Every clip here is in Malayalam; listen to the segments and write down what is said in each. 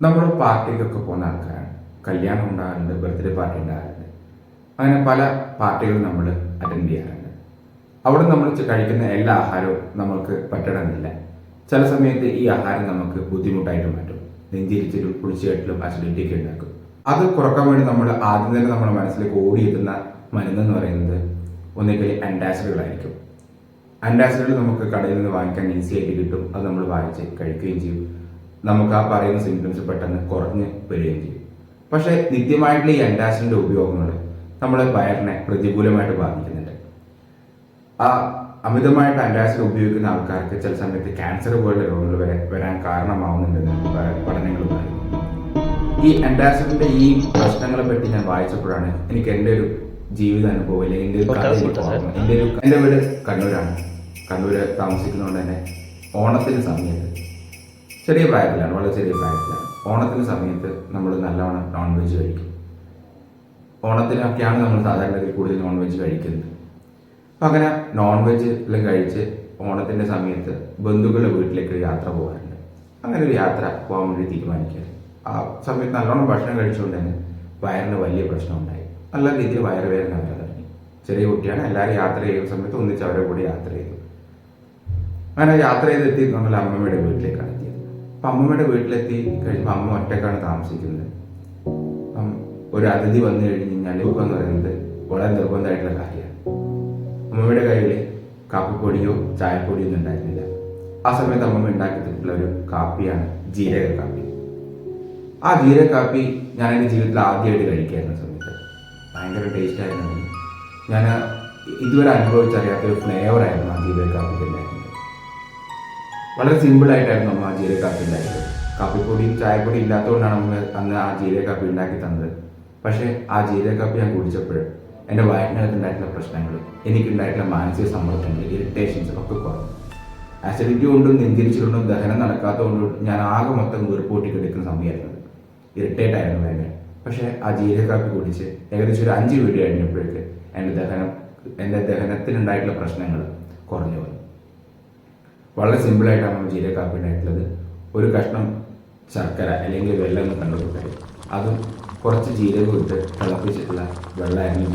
നമ്മൾ പാർട്ടിക്കൊക്കെ പോകുന്ന ആൾക്കാരാണ്. കല്യാണം ഉണ്ടാകാറുണ്ട്, ബർത്ത്ഡേ പാർട്ടി ഉണ്ടാകാറുണ്ട്. അങ്ങനെ പല പാർട്ടികളും നമ്മൾ അറ്റൻഡ് ചെയ്യാറുണ്ട്. അവിടെ നമ്മൾ കഴിക്കുന്ന എല്ലാ ആഹാരവും നമുക്ക് പറ്റണമെന്നില്ല. ചില സമയത്ത് ഈ ആഹാരം നമുക്ക് ബുദ്ധിമുട്ടായിട്ട് മാറ്റും. നെഞ്ചിരിച്ചിലും പുളിച്ചുകെട്ടിലും അസിഡിറ്റി ഒക്കെ ഉണ്ടാക്കും. അത് കുറക്കാൻ വേണ്ടി നമ്മൾ ആദ്യം തന്നെ നമ്മുടെ മനസ്സിലേക്ക് ഓടിയെത്തുന്ന മരുന്നെന്ന് പറയുന്നത് ഒന്നുകിൽ ആൻറ്റാസിഡുകളായിരിക്കും. ആൻറ്റാസിഡുകൾ നമുക്ക് കടയിൽ നിന്ന് വാങ്ങിക്കാൻ ഈസി ആയിട്ട് കിട്ടും. അത് നമ്മൾ വാങ്ങിച്ച് കഴിക്കുകയും ചെയ്യും. നമുക്ക് ആ പറയുന്ന സിംറ്റംസ് പെട്ടെന്ന് കുറഞ്ഞ് വരികയും ചെയ്യും. പക്ഷേ നിത്യമായിട്ടുള്ള ഈ ആൻറ്റാസിഡിൻ്റെ ഉപയോഗങ്ങൾ നമ്മുടെ വയറിനെ പ്രതികൂലമായിട്ട് ബാധിക്കുന്നുണ്ട്. ആ അമിതമായിട്ട് ആൻറ്റാസിഡ് ഉപയോഗിക്കുന്ന ആൾക്കാർക്ക് ചില സമയത്ത് ക്യാൻസർ പോലുള്ള രോഗങ്ങൾ വരെ വരാൻ കാരണമാവുന്നുണ്ടെന്ന് പഠനങ്ങൾ പറയുന്നു. ഈ ആൻറ്റാസിഡിന്റെ ഈ പ്രശ്നങ്ങളെ പറ്റി ഞാൻ വായിച്ചപ്പോഴാണ് എനിക്ക് എൻ്റെ ഒരു ജീവിത അനുഭവം അല്ലെങ്കിൽ എൻ്റെ വീട് കണ്ണൂരാണ്. കണ്ണൂര് താമസിക്കുന്നതുകൊണ്ട് തന്നെ ഓണത്തിന് സമയത്ത് ചെറിയ പ്രായത്തിലാണ്, വളരെ ചെറിയ പ്രായത്തിലാണ്. ഓണത്തിന് സമയത്ത് നമ്മൾ നല്ലവണ്ണം നോൺ വെജ് കഴിക്കും. ഓണത്തിനൊക്കെയാണ് നമ്മൾ സാധാരണ കൂടുതൽ നോൺ വെജ് കഴിക്കുന്നത്. അപ്പം അങ്ങനെ നോൺ വെജ് എല്ലാം കഴിച്ച് ഓണത്തിൻ്റെ സമയത്ത് ബന്ധുക്കളുടെ വീട്ടിലേക്ക് യാത്ര പോകാറുണ്ട്. അങ്ങനെ ഒരു യാത്ര പോകാൻ വേണ്ടി തീരുമാനിക്കുകയാണ്. ആ സമയത്ത് നല്ലോണം ഭക്ഷണം കഴിച്ചുകൊണ്ട് തന്നെ വയറിന് വലിയ പ്രശ്നം ഉണ്ടായി. നല്ല രീതിയിൽ വയറുവേദന വരാൻ തുടങ്ങി. ചെറിയ കുട്ടിയാണ്, എല്ലാവരും യാത്ര ചെയ്യുന്ന സമയത്ത് ഒന്നിച്ച് അവരെ കൂടി യാത്ര ചെയ്തു. അങ്ങനെ യാത്ര ചെയ്തെത്തി നമ്മൾ അമ്മമ്മയുടെ വീട്ടിലേക്കാണ് എത്തിയത്. അപ്പം അമ്മമ്മയുടെ വീട്ടിലെത്തി കഴിയുമ്പോൾ അമ്മ ഒറ്റക്കാണ് താമസിക്കുന്നത്. ഒരു അതിഥി വന്നു കഴിഞ്ഞ് കഴിഞ്ഞാൽ എന്ന് പറയുന്നത് വളരെ നിർബന്ധമായിട്ടുള്ള കാര്യമാണ്. അമ്മമ്മയുടെ കയ്യിൽ കാപ്പിപ്പൊടിയോ ചായപ്പൊടിയോ ഒന്നും ഉണ്ടായിരുന്നില്ല. ആ സമയത്ത് അമ്മമ്മ ഉണ്ടാക്കിയിട്ടുള്ള ഒരു കാപ്പിയാണ് ജീരക കാപ്പി. ആ ജീരക കാപ്പി ഞാൻ എൻ്റെ ജീവിതത്തിൽ ആദ്യമായിട്ട് കഴിക്കായിരുന്ന സമയത്ത് ഭയങ്കര ടേസ്റ്റ് ആയിരുന്നു. ഞാൻ ഇതുവരെ അനുഭവിച്ചറിയാത്തൊരു ഫ്ലേവറായിരുന്നു ആ ജീരക കാപ്പിക്ക് ഉണ്ടായിരുന്നത്. വളരെ സിമ്പിളായിട്ടായിരുന്നു അമ്മ ആ ജീരക കാപ്പി ഉണ്ടായിരുന്നത്. കാപ്പിപ്പൊടിയും ചായപ്പൊടിയും ഇല്ലാത്തതുകൊണ്ടാണ് അമ്മ അന്ന് ആ ജീരക കാപ്പി ഉണ്ടാക്കി തന്നത്. പക്ഷേ ആ ജീരക കാപ്പി ഞാൻ കുടിച്ചപ്പോൾ എൻ്റെ വയറ്റിനകത്തുണ്ടായിട്ടുള്ള പ്രശ്നങ്ങളും എനിക്കുണ്ടായിട്ടുള്ള മാനസിക സമ്മർദ്ദങ്ങൾ, ഇറിറ്റേഷൻസ് ഒക്കെ കുറഞ്ഞു. ആസിഡിറ്റി കൊണ്ടും നെഞ്ചിരിച്ചുകൊണ്ടും ദഹനം നടക്കാത്തതുകൊണ്ടും ഞാൻ ആകെ മൊത്തം വീർപ്പൂട്ടി കിടക്കുന്ന സമയമായിരുന്നത്. ഇറിറ്റേറ്റ് ആയിരുന്നു ഭയങ്കര. പക്ഷേ ആ ജീരക കാപ്പി കുടിച്ച് ഏകദേശം ഒരു 5 വീഡിയോ കഴിഞ്ഞപ്പോഴേക്ക് എൻ്റെ ദഹനത്തിനുണ്ടായിട്ടുള്ള പ്രശ്നങ്ങൾ കുറഞ്ഞു വന്നു. വളരെ സിമ്പിളായിട്ടാണ് നമ്മൾ ജീരക കാപ്പി ഉണ്ടായിട്ടുള്ളത്. ഒരു കഷ്ണം ശർക്കര അല്ലെങ്കിൽ വെള്ളം എന്ന് കണ്ടുപിടിച്ചാൽ അതും കുറച്ച് ജീരകം ഇട്ട് തിളപ്പിച്ചിട്ടുള്ള വെള്ളമായിരുന്നു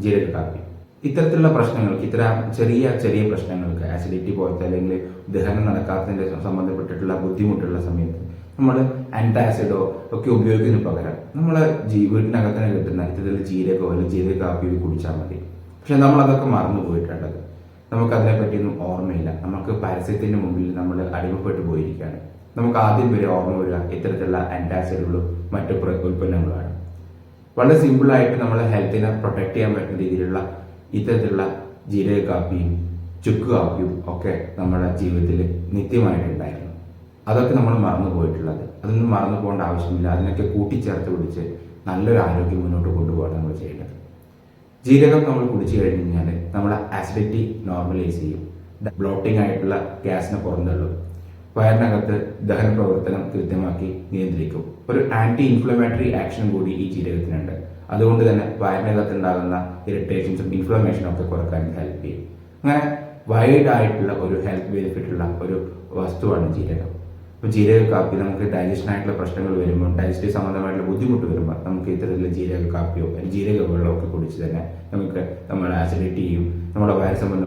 ജീരക കാപ്പി. ഇത്തരത്തിലുള്ള പ്രശ്നങ്ങൾക്ക്, ഇത്തരം ചെറിയ ചെറിയ പ്രശ്നങ്ങൾക്ക്, ആസിഡിറ്റി പോലത്തെ അല്ലെങ്കിൽ ദഹനം നടക്കാത്തതിൻ്റെ സംബന്ധപ്പെട്ടിട്ടുള്ള ബുദ്ധിമുട്ടുള്ള സമയത്ത് നമ്മൾ ആൻറ്റാസിഡോ ഒക്കെ ഉപയോഗിക്കുന്നതിന് പകരം നമ്മളെ വീട്ടിനകത്ത് തന്നെ കിട്ടുന്ന ഇത്തരത്തിലുള്ള ജീരകമോ അല്ലെങ്കിൽ ജീരക കാപ്പിയോ കുടിച്ചാൽ മതി. പക്ഷെ നമ്മളതൊക്കെ മറന്നു പോയിട്ടുള്ളത്. നമുക്കതിനെപ്പറ്റിയൊന്നും ഓർമ്മയില്ല. നമുക്ക് പരസ്യത്തിൻ്റെ മുമ്പിൽ നമ്മൾ അടിമപ്പെട്ടു പോയിരിക്കുകയാണ്. നമുക്ക് ആദ്യം വരെ ഓർമ്മ വരിക ഇത്തരത്തിലുള്ള ആൻറ്റാസിഡുകളും മറ്റു ഉൽപ്പന്നങ്ങളുമാണ്. വളരെ സിമ്പിളായിട്ട് നമ്മളെ ഹെൽത്തിനെ പ്രൊട്ടക്ട് ചെയ്യാൻ പറ്റുന്ന രീതിയിലുള്ള ഇത്തരത്തിലുള്ള ജീരക കാപ്പിയും ചുക്ക് കാപ്പിയും ഒക്കെ നമ്മുടെ ജീവിതത്തിൽ നിത്യമായിട്ടുണ്ടായിരുന്നു. അതൊക്കെ നമ്മൾ മറന്നു പോയിട്ടുള്ളത്. അതൊന്നും മറന്നു പോകേണ്ട ആവശ്യമില്ല. അതിനൊക്കെ കൂട്ടിച്ചേർത്ത് പിടിച്ച് നല്ലൊരു ആരോഗ്യം മുന്നോട്ട് കൊണ്ടുപോകാൻ നമ്മൾ ചെയ്യേണ്ടത്. ജീരകം നമ്മൾ കുടിച്ചു കഴിഞ്ഞ് കഴിഞ്ഞാൽ നമ്മുടെ ആസിഡിറ്റി നോർമലൈസ് ചെയ്യും. ബ്ലോട്ടിംഗ് ആയിട്ടുള്ള ഗ്യാസിനെ പുറന്തള്ളും. വയറിനകത്ത് ദഹന പ്രവർത്തനം കൃത്യമാക്കി നിയന്ത്രിക്കും. ഒരു ആൻറ്റി ഇൻഫ്ലമേറ്ററി ആക്ഷൻ കൂടി ഈ ജീരകത്തിനുണ്ട്. അതുകൊണ്ട് തന്നെ വയറിനകത്ത് ഉണ്ടാകുന്ന ഇറിറ്റേഷൻസും ഇൻഫ്ലമേഷനും ഒക്കെ കുറക്കാൻ ഹെൽപ്പ് ചെയ്യും. അങ്ങനെ വൈഡ് ആയിട്ടുള്ള ഒരു ഹെൽത്ത് ബെനിഫിറ്റ് ഉള്ള ഒരു വസ്തുവാണ് ജീരകം. ഇപ്പോൾ ജീരക കാപ്പി നമുക്ക് ഡൈജഷനായിട്ടുള്ള പ്രശ്നങ്ങൾ വരുമ്പോൾ, ഡൈജസ്റ്റീവ് സംബന്ധമായിട്ടുള്ള ബുദ്ധിമുട്ട് വരുമ്പോൾ നമുക്ക് ഇത്തരത്തിലുള്ള ജീരക കാപ്പിയോ ജീരക വെള്ളമോ ഒക്കെ കുടിച്ച് തന്നെ നമുക്ക് നമ്മുടെ ആസിഡിറ്റിയും നമ്മുടെ വയറ് സംബന്ധം